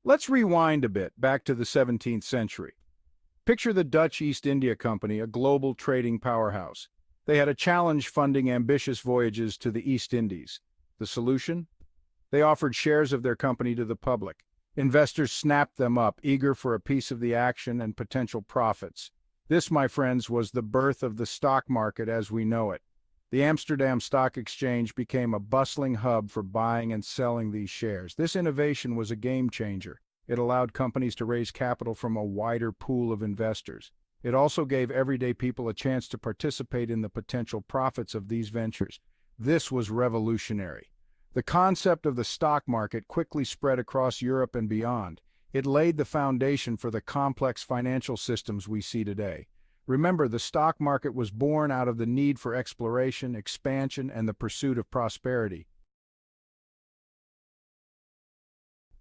Let's rewind a bit, back to the 17th century. Picture the Dutch East India Company, a global trading powerhouse. They had a challenge funding ambitious voyages to the East Indies. The solution? They offered shares of their company to the public. Investors snapped them up, eager for a piece of the action and potential profits. This, my friends, was the birth of the stock market as we know it. The Amsterdam Stock Exchange became a bustling hub for buying and selling these shares. This innovation was a game changer. It allowed companies to raise capital from a wider pool of investors. It also gave everyday people a chance to participate in the potential profits of these ventures. This was revolutionary. The concept of the stock market quickly spread across Europe and beyond. It laid the foundation for the complex financial systems we see today. Remember, the stock market was born out of the need for exploration, expansion, and the pursuit of prosperity.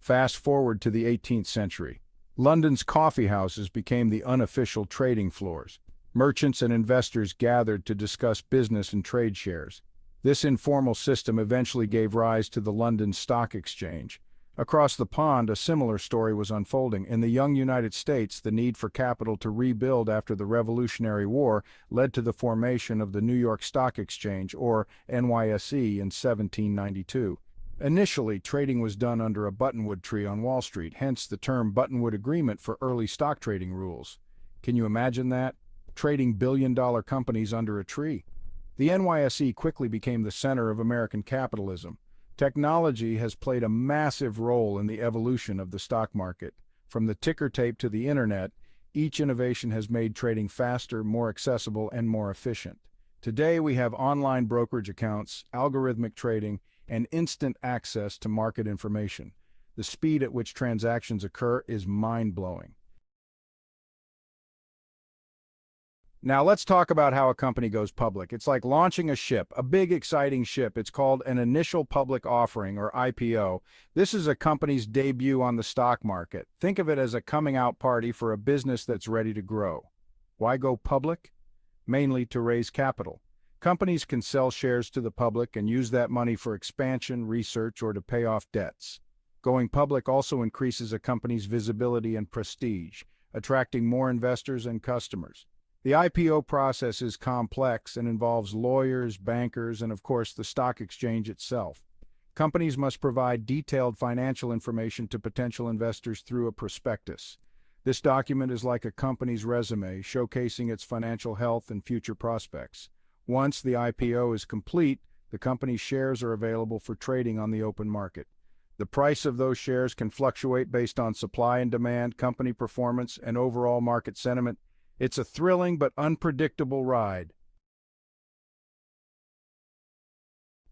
Fast forward to the 18th century. London's coffee houses became the unofficial trading floors. Merchants and investors gathered to discuss business and trade shares. This informal system eventually gave rise to the London Stock Exchange. Across the pond, a similar story was unfolding. In the young United States, the need for capital to rebuild after the Revolutionary War led to the formation of the New York Stock Exchange, or NYSE, in 1792. Initially, trading was done under a buttonwood tree on Wall Street, hence the term buttonwood agreement for early stock trading rules. Can you imagine that? Trading billion-dollar companies under a tree. The NYSE quickly became the center of American capitalism. Technology has played a massive role in the evolution of the stock market. From the ticker tape to the internet, each innovation has made trading faster, more accessible, and more efficient. Today, we have online brokerage accounts, algorithmic trading, and instant access to market information. The speed at which transactions occur is mind-blowing. Now let's talk about how a company goes public. It's like launching a ship, a big exciting ship. It's called an initial public offering, or IPO. This is a company's debut on the stock market. Think of it as a coming out party for a business that's ready to grow. Why go public? Mainly to raise capital. Companies can sell shares to the public and use that money for expansion, research, or to pay off debts. Going public also increases a company's visibility and prestige, attracting more investors and customers. The IPO process is complex and involves lawyers, bankers, and of course the stock exchange itself. Companies must provide detailed financial information to potential investors through a prospectus. This document is like a company's resume, showcasing its financial health and future prospects. Once the IPO is complete, the company's shares are available for trading on the open market. The price of those shares can fluctuate based on supply and demand, company performance, and overall market sentiment. It's a thrilling but unpredictable ride.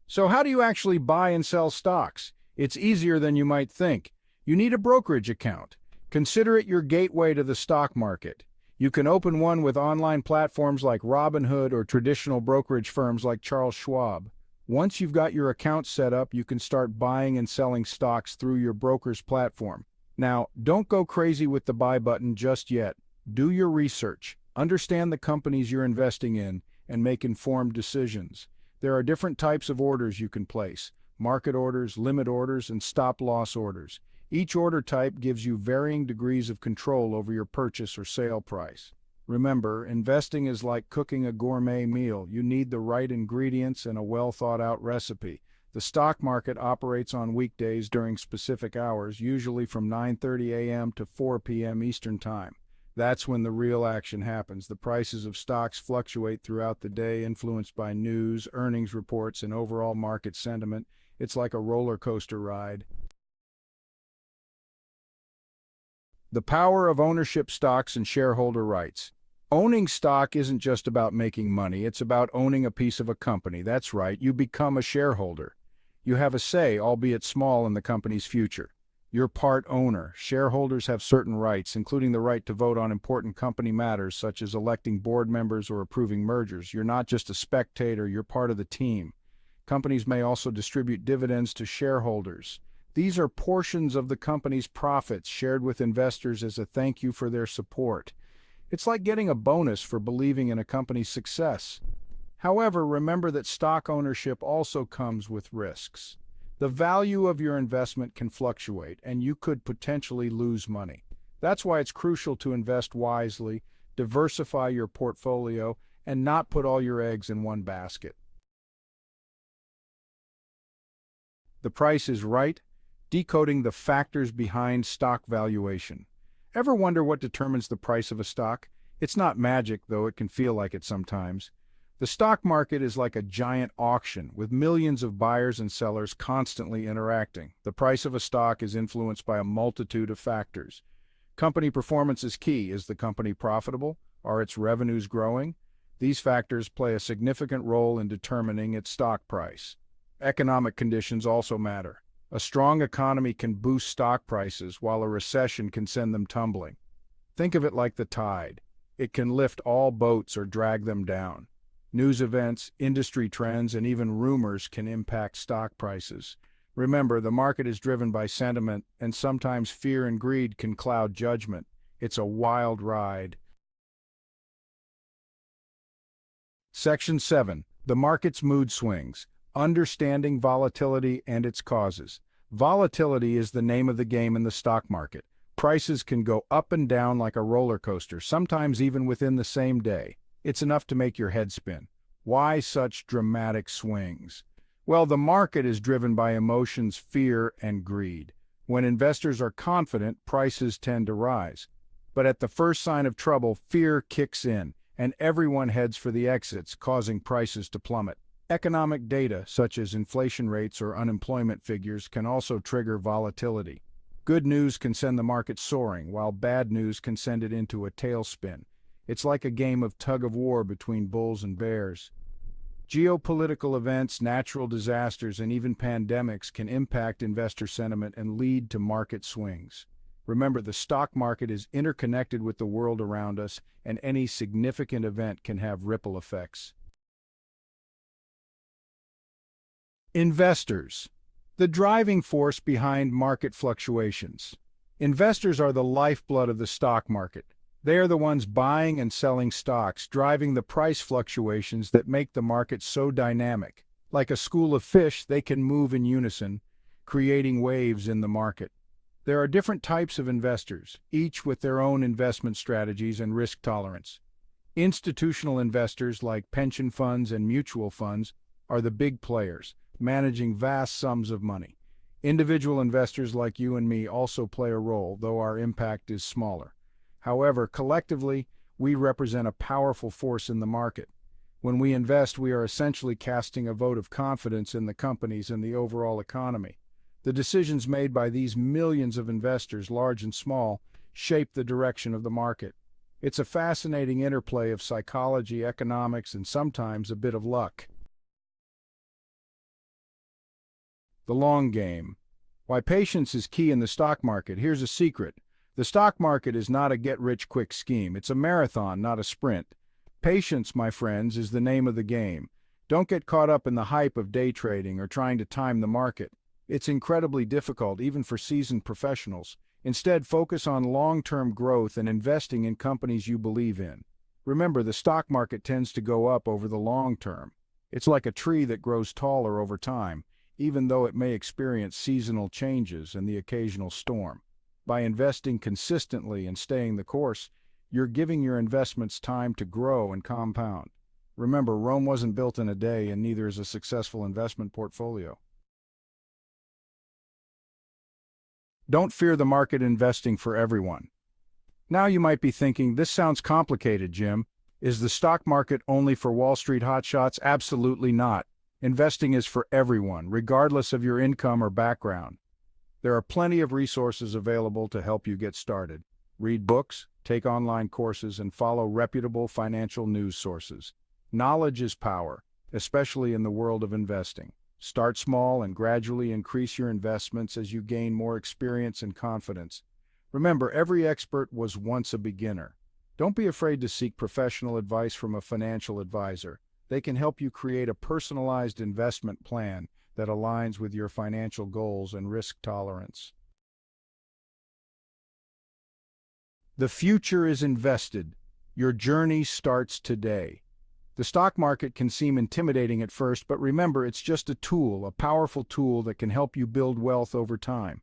So how do you actually buy and sell stocks? It's easier than you might think. You need a brokerage account. Consider it your gateway to the stock market. You can open one with online platforms like Robinhood or traditional brokerage firms like Charles Schwab. Once you've got your account set up, you can start buying and selling stocks through your broker's platform. Now, don't go crazy with the buy button just yet. Do your research, understand the companies you're investing in, and make informed decisions. There are different types of orders you can place: market orders, limit orders, and stop-loss orders. Each order type gives you varying degrees of control over your purchase or sale price. Remember, investing is like cooking a gourmet meal. You need the right ingredients and a well-thought-out recipe. The stock market operates on weekdays during specific hours, usually from 9:30 a.m. to 4 p.m. Eastern Time. That's when the real action happens. The prices of stocks fluctuate throughout the day, influenced by news, earnings reports, and overall market sentiment. It's like a roller coaster ride. The power of ownership stocks and shareholder rights. Owning stock isn't just about making money, it's about owning a piece of a company. That's right, you become a shareholder. You have a say, albeit small, in the company's future. You're part owner. Shareholders have certain rights, including the right to vote on important company matters such as electing board members or approving mergers. You're not just a spectator, you're part of the team. Companies may also distribute dividends to shareholders. These are portions of the company's profits shared with investors as a thank you for their support. It's like getting a bonus for believing in a company's success. However, remember that stock ownership also comes with risks. The value of your investment can fluctuate, and you could potentially lose money. That's why it's crucial to invest wisely, diversify your portfolio, and not put all your eggs in one basket. The price is right, decoding the factors behind stock valuation. Ever wonder what determines the price of a stock? It's not magic, though it can feel like it sometimes. The stock market is like a giant auction with millions of buyers and sellers constantly interacting. The price of a stock is influenced by a multitude of factors. Company performance is key. Is the company profitable? Are its revenues growing? These factors play a significant role in determining its stock price. Economic conditions also matter. A strong economy can boost stock prices, while a recession can send them tumbling. Think of it like the tide. It can lift all boats or drag them down. News events, industry trends, and even rumors can impact stock prices. Remember, the market is driven by sentiment, and sometimes fear and greed can cloud judgment. It's a wild ride. Section 7. The market's mood swings. Understanding volatility and its causes. Volatility is the name of the game in the stock market. Prices can go up and down like a roller coaster, sometimes even within the same day. It's enough to make your head spin. Why such dramatic swings? Well, the market is driven by emotions, fear, and greed. When investors are confident, prices tend to rise. But at the first sign of trouble, fear kicks in, and everyone heads for the exits, causing prices to plummet. Economic data, such as inflation rates or unemployment figures, can also trigger volatility. Good news can send the market soaring, while bad news can send it into a tailspin. It's like a game of tug-of-war between bulls and bears. Geopolitical events, natural disasters, and even pandemics can impact investor sentiment and lead to market swings. Remember, the stock market is interconnected with the world around us, and any significant event can have ripple effects. Investors, the driving force behind market fluctuations. Investors are the lifeblood of the stock market. They are the ones buying and selling stocks, driving the price fluctuations that make the market so dynamic. Like a school of fish, they can move in unison, creating waves in the market. There are different types of investors, each with their own investment strategies and risk tolerance. Institutional investors like pension funds and mutual funds are the big players, managing vast sums of money. Individual investors like you and me also play a role, though our impact is smaller. However, collectively, we represent a powerful force in the market. When we invest, we are essentially casting a vote of confidence in the companies and the overall economy. The decisions made by these millions of investors, large and small, shape the direction of the market. It's a fascinating interplay of psychology, economics, and sometimes a bit of luck. The long game. Why patience is key in the stock market. Here's a secret. The stock market is not a get-rich-quick scheme. It's a marathon, not a sprint. Patience, my friends, is the name of the game. Don't get caught up in the hype of day trading or trying to time the market. It's incredibly difficult, even for seasoned professionals. Instead, focus on long-term growth and investing in companies you believe in. Remember, the stock market tends to go up over the long term. It's like a tree that grows taller over time, even though it may experience seasonal changes and the occasional storm. By investing consistently and staying the course, you're giving your investments time to grow and compound. Remember, Rome wasn't built in a day, and neither is a successful investment portfolio. Don't fear the market. Investing for everyone. Now you might be thinking, this sounds complicated, Jim. Is the stock market only for Wall Street hotshots? Absolutely not. Investing is for everyone, regardless of your income or background. There are plenty of resources available to help you get started. Read books, take online courses, and follow reputable financial news sources. Knowledge is power, especially in the world of investing. Start small and gradually increase your investments as you gain more experience and confidence. Remember, every expert was once a beginner. Don't be afraid to seek professional advice from a financial advisor. They can help you create a personalized investment plan that aligns with your financial goals and risk tolerance. The future is invested. Your journey starts today. The stock market can seem intimidating at first, but remember, it's just a tool, a powerful tool that can help you build wealth over time.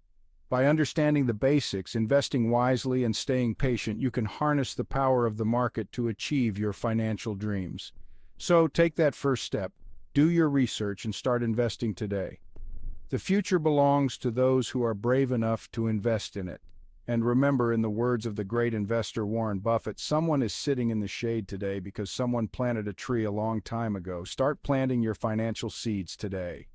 By understanding the basics, investing wisely, and staying patient, you can harness the power of the market to achieve your financial dreams. So take that first step, do your research, and start investing today. The future belongs to those who are brave enough to invest in it. And remember, in the words of the great investor Warren Buffett, someone is sitting in the shade today because someone planted a tree a long time ago. Start planting your financial seeds today.